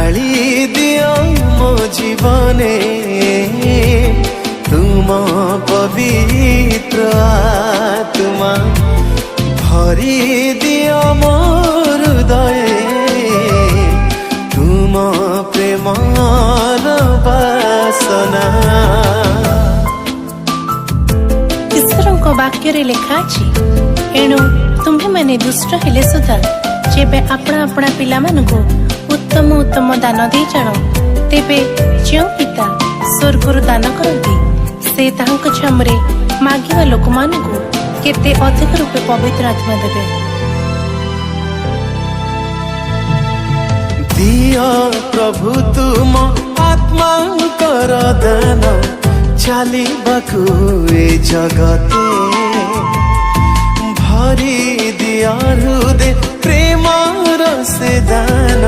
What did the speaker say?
ढाली दियो मो जीवने तुम पवित्र आत्मा भरी दियो मो हृदय तुम प्रेमर बासना। ईश्वर वाक्य लिखा अछि एणु तुम्हें माने दुष्ट हेले सुधा जेबे अपना अपना पिला मानकु उत्तम उत्तम दान दे जाण तेबे जो पिता स्वर्गरु दान करती से तांक छमरे मागिवा लोक मानकु केते अधिक रूपे पवित्र आत्मा देबे। दिया प्रभु तुम आत्मा कर दान चाली बाकु ए जगते भरी दिया हृदय प्रेम से दान